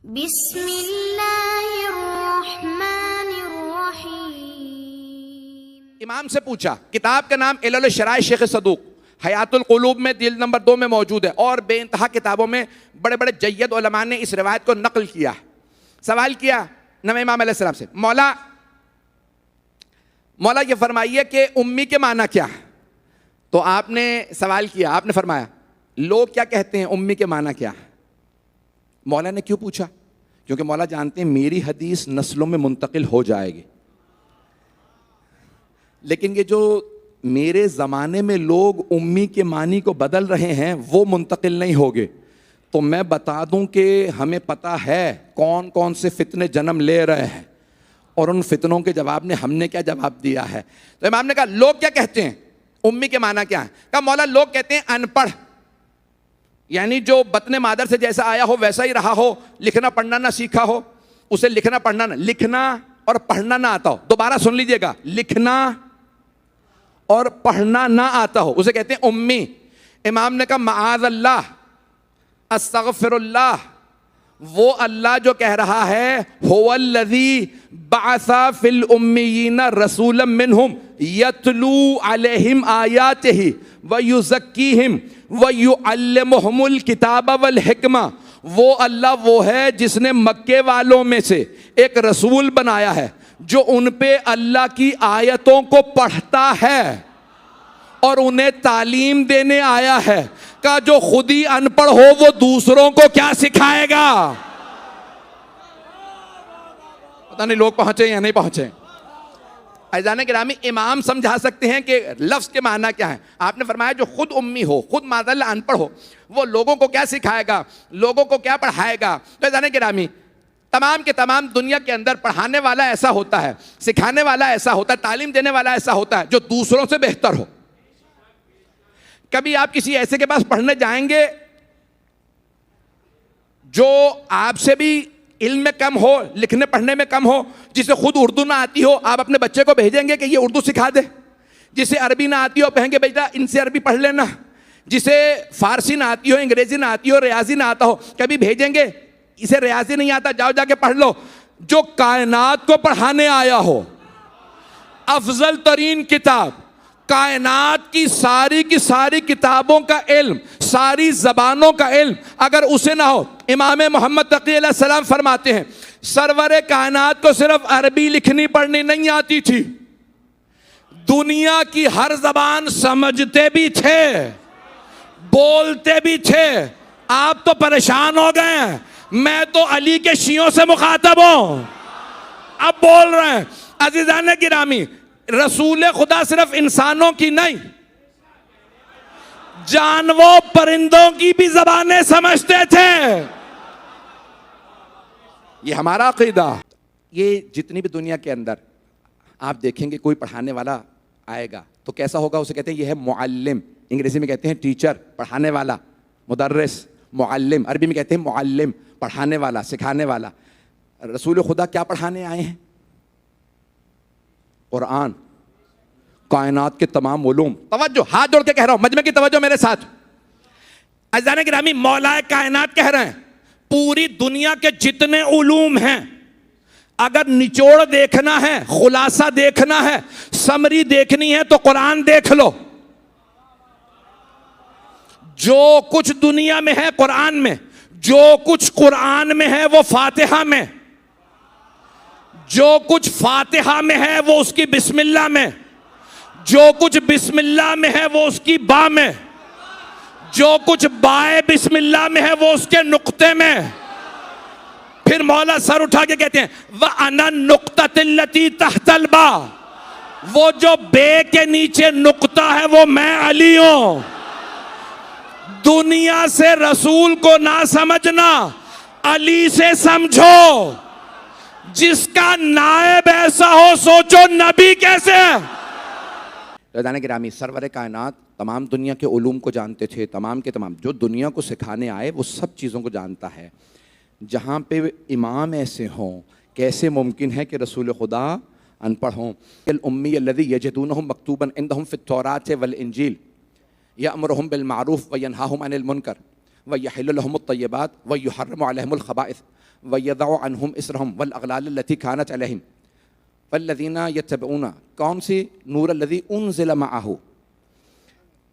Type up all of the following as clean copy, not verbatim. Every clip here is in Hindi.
बिस्मिल्लाहिर्रहमानिर्रहीम। इमाम से पूछा, किताब का नाम इल्ल शराय शेख सदूक हयातुल कुलूब में दिल नंबर 2 में मौजूद है और बेइंतहा किताबों में बड़े बड़े जय्यद उलमा ने इस रिवायत को नकल किया। सवाल किया नबी इमाम अलैहिस्सलाम से, मौला ये फरमाइए कि उम्मी के माना क्या है। तो आपने सवाल किया, आपने फरमाया लोग क्या कहते हैं, उम्मी के माना क्या है। मौला ने क्यों पूछा? क्योंकि मौला जानते हैं मेरी हदीस नस्लों में मुंतकिल हो जाएगी, लेकिन ये जो मेरे ज़माने में लोग उम्मी के मानी को बदल रहे हैं वो मुंतकिल नहीं होंगे। तो मैं बता दूं कि हमें पता है कौन कौन से फितने जन्म ले रहे हैं और उन फितनों के जवाब में हमने क्या जवाब दिया है। तो इमाम ने कहा लोग क्या कहते हैं, उम्मी के माना क्या है। कहा मौला लोग कहते हैं अनपढ़, यानी जो बतने मादर से जैसा आया हो वैसा ही रहा हो, लिखना पढ़ना ना सीखा हो, उसे लिखना और पढ़ना ना आता हो। दोबारा सुन लीजिएगा, लिखना और पढ़ना ना आता हो उसे कहते हैं उम्मी। इमाम ने कहा माअज़ल्लाह, अस्तग़फिरुल्लाह, वो अल्लाह जो कह रहा है हुवल्लज़ी बअसा फिल उम्मीयीना रसूलन मिनहुम यतलू अलैहिम आयातिही व युज़क्कीहिम व युअल्लिमुहुमुल किताब वल हिकमा, वो अल्लाह वो है जिसने मक्के वालों में से एक रसूल बनाया है जो उन पे अल्लाह की आयतों को पढ़ता है और उन्हें तालीम देने आया है। का जो खुद ही अनपढ़ हो वो दूसरों को क्या सिखाएगा। पता नहीं लोग पहुंचे या नहीं पहुंचे। अज़ान गिरामी, इमाम समझा सकते हैं कि लफ्ज़ के माना क्या है। आपने फरमाया जो खुद उम्मी हो, खुद माज़अल्लाह अनपढ़ हो, वो लोगों को क्या सिखाएगा, लोगों को क्या पढ़ाएगा। तो अज़ान गिरामी, तमाम के तमाम दुनिया के अंदर पढ़ाने वाला ऐसा होता है, सिखाने वाला ऐसा होता है, तालीम देने वाला ऐसा होता है जो दूसरों से बेहतर हो। कभी आप किसी ऐसे के पास पढ़ने जाएंगे जो आपसे भी इल्म में कम हो, लिखने पढ़ने में कम हो, जिसे खुद उर्दू ना आती हो, आप अपने बच्चे को भेजेंगे कि ये उर्दू सिखा दे। जिसे अरबी ना आती हो कहेंगे बेटा इनसे अरबी पढ़ लेना। जिसे फारसी ना आती हो, अंग्रेजी ना आती हो, रियाजी ना आता हो, कभी भेजेंगे इसे रियाजी नहीं आता, जाओ जाके पढ़ लो। जो कायनात को पढ़ाने आया हो, अफजल तरीन किताब, कायनात की सारी किताबों का इल्म, सारी जबानों का इल्म अगर उसे ना हो। इमाम मोहम्मद तक़ी अलैहिस्सलाम फरमाते हैं सरवरे कायनात को सिर्फ अरबी लिखनी पढ़नी नहीं आती थी, दुनिया की हर जबान समझते भी थे, बोलते भी थे। आप तो परेशान हो गए हैं, मैं तो अली के शियों से मुखातब हूं, अब बोल रहे हैं। अज़ीज़ान गिरामी, रसूल खुदा सिर्फ इंसानों की नहीं, जानवरों परिंदों की भी ज़बानें समझते थे। ये हमारा अक़ीदा। ये जितनी भी दुनिया के अंदर आप देखेंगे कोई पढ़ाने वाला आएगा तो कैसा होगा, उसे कहते हैं ये है मुअल्लिम, अंग्रेजी में कहते हैं टीचर, पढ़ाने वाला, मुदर्रिस, मुअल्लिम, अरबी में कहते हैं मुअल्लिम, पढ़ाने वाला, सिखाने वाला। रसूल खुदा क्या पढ़ाने आए हैं? कुरान, कायनात के तमाम उलूम। तवज्जो, हाथ जोड़ के कह रहा हूं, मजमे की तवज्जो मेरे साथ। अज़ीज़ान गिरामी, मौलाए कायनात कह रहे हैं पूरी दुनिया के जितने उलूम हैं अगर निचोड़ देखना है, खुलासा देखना है, समरी देखनी है तो कुरान देख लो। जो कुछ दुनिया में है कुरान में, जो कुछ कुरान में है वो फातिहा में, जो कुछ फातिहा में है वो उसकी बिस्मिल्लाह में, जो कुछ बिस्मिल्लाह में है वो उसकी बा में, जो कुछ बाए बिस्मिल्लाह में है वो उसके नुक्ते में। फिर मौला सर उठा के कहते हैं व अना नुक्ततिल्लती तहतल बा, वो जो बे के नीचे नुक्ता है वो मैं अली हूं। दुनिया से रसूल को ना समझना, अली से समझो। जिसका नायब ऐसा हो सोचो नबी कैसे है। रज़ान गिरामी, सरवर कायनात तमाम दुनिया के उलूम को जानते थे, तमाम के तमाम जो दुनिया को सिखाने आए वो सब चीज़ों को जानता है। जहाँ पे इमाम ऐसे हों, कैसे मुमकिन है कि रसूल खुदा अनपढ़ हों। उम्मी अल्लज़ी यजिदूनहु मकतूबन इंदहुम फित्तौरात वल इंजील यअमुरुहुम बिल मारूफ व यनहाहुम अनिल मुनकर व यहिल्लु लहुमुत तय्यबात व युहर्रिमु अलैहिमुल खबाइस वयदउ अन्हुम इसरहम वल अगलाल लती कानत अलैहिम वल्लज़ीना यत्तबऊना, कौन सी नूर अल्लज़ी उनज़िला मअहू,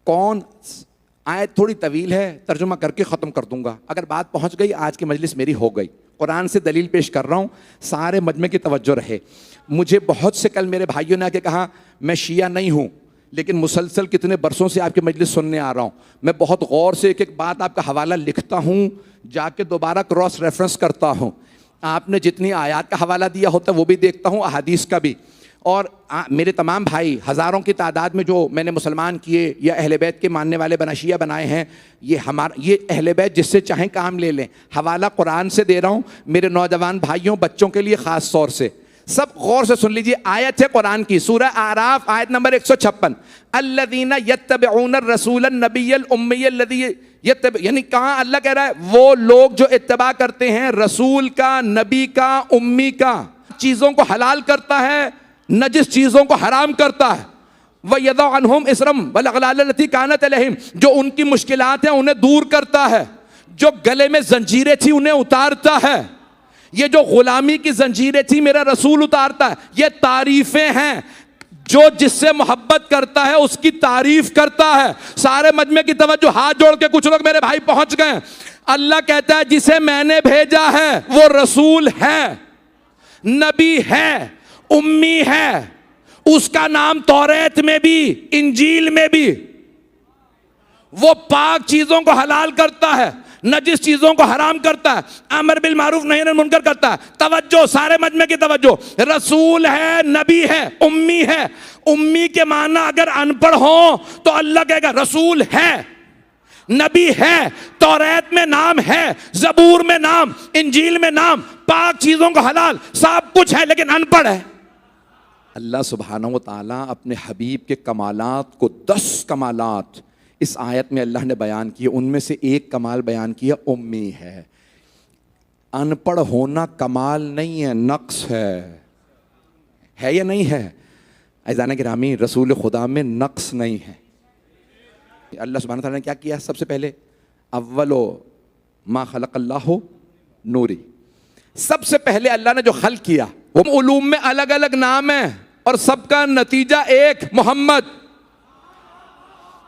कौन, आयत थोड़ी तवील है, तर्जुमा करके ख़त्म कर दूंगा। अगर बात पहुंच गई, आज की मजलिस मेरी हो गई। कुरान से दलील पेश कर रहा हूँ, सारे मजमे की तवज्जो रहे। मुझे बहुत से कल मेरे भाइयों ने आके कहा मैं शिया नहीं हूँ, लेकिन मुसलसल कितने बरसों से आपकी मजलिस सुनने आ रहा हूँ। मैं बहुत गौर से एक एक बात आपका हवाला लिखता हूँ, जाके दोबारा क्रॉस रेफरेंस करता हूँ। आपने जितनी आयात का हवाला दिया होता है वो भी देखता हूँ, अहादीस का भी। और मेरे तमाम भाई हज़ारों की तादाद में जो मैंने मुसलमान किए या अहले बैत के मानने वाले बनाशिया बनाए हैं, ये अहले बैत जिससे चाहें काम ले लें। हवाला कुरान से दे रहा हूँ मेरे नौजवान भाइयों बच्चों के लिए ख़ास तौर से। सब गौर से सुन लीजिए, आयत है कुरान की, सूरह आराफ आयत नंबर 156, अल्लज़ीना यत्तबिऊन रसूल नबिय्यल उम्मिय्यल लज़ी यत्तब, यानी कहाँ अल्लाह कह रहा है वो लोग जो इत्तबा करते हैं रसूल का, नबी का, उम्मी का, चीज़ों को हलाल करता है, नजिस चीज़ों को हराम करता है। वयदउ अन्हुम इसरम वल अगलाल लती कानत अलैहिम, जो उनकी मुश्किलात हैं उन्हें दूर करता है, जो गले में जंजीरें थी उन्हें उतारता है। ये जो गुलामी की जंजीरें थी मेरा रसूल उतारता है। ये तारीफें हैं, जो जिससे मोहब्बत करता है उसकी तारीफ करता है। सारे मजमे की तवज्जो, हाथ जोड़ के कुछ लोग मेरे भाई पहुंच गए। अल्लाह कहता है जिसे मैंने भेजा है वो रसूल है, नबी है, उम्मी है, उसका नाम तौरात में भी इंजील में भी, वो पाक चीजों को हलाल करता है, नजिस चीजों को हराम करता है, अमर बिल मारूफ नही अनिल मुनकर करता है। तवज्जो, सारे मजमे की तवज्जो, रसूल है, नबी है, उम्मी है। उम्मी के माना अगर अनपढ़ हो तो अल्लाह कहेगा रसूल है, नबी है, तौरात में नाम है, जबूर में नाम, इंजील में नाम, पाक चीजों को हलाल, सब कुछ है, लेकिन अनपढ़ है। अल्लाह सुब्हानहू व तआला अपने हबीब के कमालात को 10 कमालात इस आयत में अल्लाह ने बयान किए। उनमें से एक कमाल बयान किया, उम्मी है। अनपढ़ होना कमाल नहीं है, नक्स है या नहीं है? अज़ान गिरामी, रसूल खुदा में नक्स नहीं है। अल्लाह सुब्हानहू व तआला ने क्या किया? सबसे पहले अव्वलो मा खलक़ल्लाहु नूरी, सबसे पहले अल्लाह ने जो खल्क किया, वो उलूम में अलग अलग नाम है और सबका नतीजा एक, मोहम्मद।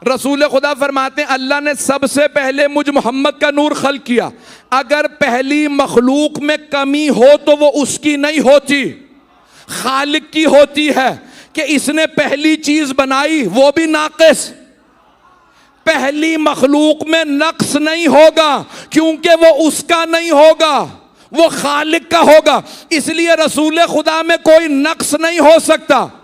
रसूल खुदा फरमाते हैं अल्लाह ने सबसे पहले मुझ मोहम्मद का नूर खल्क किया। अगर पहली मखलूक में कमी हो तो वो उसकी नहीं होती, खालिक की होती है कि इसने पहली चीज बनाई, वो भी नाक़िस। पहली मखलूक में नक्स नहीं होगा क्योंकि वो उसका नहीं होगा, वो खालिक का होगा। इसलिए रसूल खुदा में कोई नक्स नहीं हो सकता।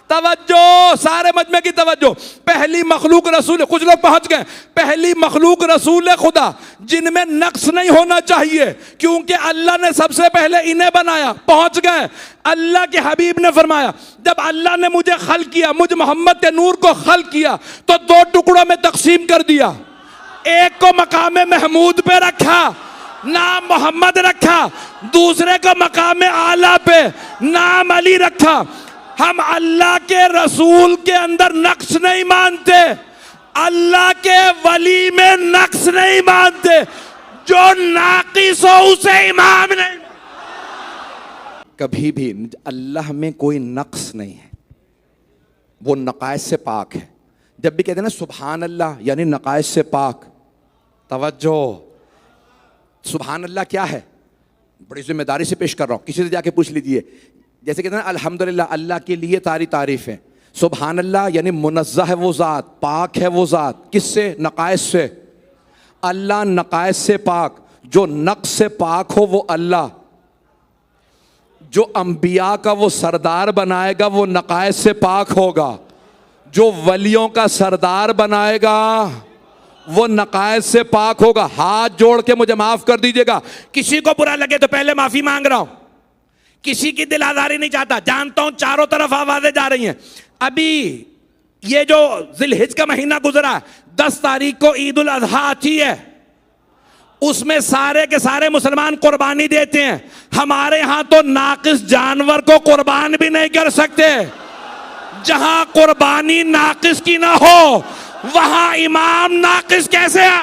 तवज्जो, सारे मजमे की तवज्जो, पहली मखलूक रसूल, कुछ लोग पहुंच गए, पहली मखलूक रसूल खुदा जिनमें नक्स नहीं होना चाहिए क्योंकि अल्लाह ने सबसे पहले इन्हें बनाया, पहुंच गए। अल्लाह के हबीब ने फरमाया जब अल्लाह ने मुझे खल्क किया, मुझ मोहम्मद के नूर को खल्क किया तो 2 टुकड़ों में तकसीम कर दिया। एक को मकाम महमूद पे रखा, नाम मोहम्मद रखा, दूसरे को मकाम आला पे नाम अली रखा। हम अल्लाह के रसूल के अंदर नक्श नहीं मानते, अल्लाह के वली में नक्श नहीं मानते, जो नाकिस हो उसे इमाम नहीं। कभी भी अल्लाह में कोई नक्श नहीं है, वो नकाइस से पाक है। जब भी कहते हैं ना सुभान अल्लाह, यानी नकाइस से पाक। तवज्जो, सुभान अल्लाह क्या है? बड़ी जिम्मेदारी से पेश कर रहा हूं, किसी से जाके पूछ लीजिए। जैसे कहते हैं ना अल्हम्दुलिल्लाह, अल्लाह के लिए सारी तारीफ है। सुभान अल्लाह यानी मुनज़्ज़ह है वो ज़ात, पाक है वो ज़ात, किससे? नकाइस से। अल्लाह नकाइस से पाक, जो नक्स से पाक हो वो अल्लाह। जो अंबिया का वो सरदार बनाएगा वो नकाइस से पाक होगा, जो वलियों का सरदार बनाएगा वो नकाइस से पाक होगा। हाथ जोड़ के मुझे माफ कर दीजिएगा, किसी को बुरा लगे तो पहले माफी मांग रहा हूं, किसी की दिल आजारी नहीं चाहता। जानता हूं चारों तरफ आवाजें जा रही हैं। अभी ये जो जिलहिज का महीना गुजरा, 10 तारीख को ईद उल अजहा आती है, उसमें सारे के सारे मुसलमान कुर्बानी देते हैं। हमारे यहां तो नाकिस जानवर को कुर्बान भी नहीं कर सकते। जहां कुर्बानी नाकिस की ना हो वहां इमाम नाकिस कैसे है?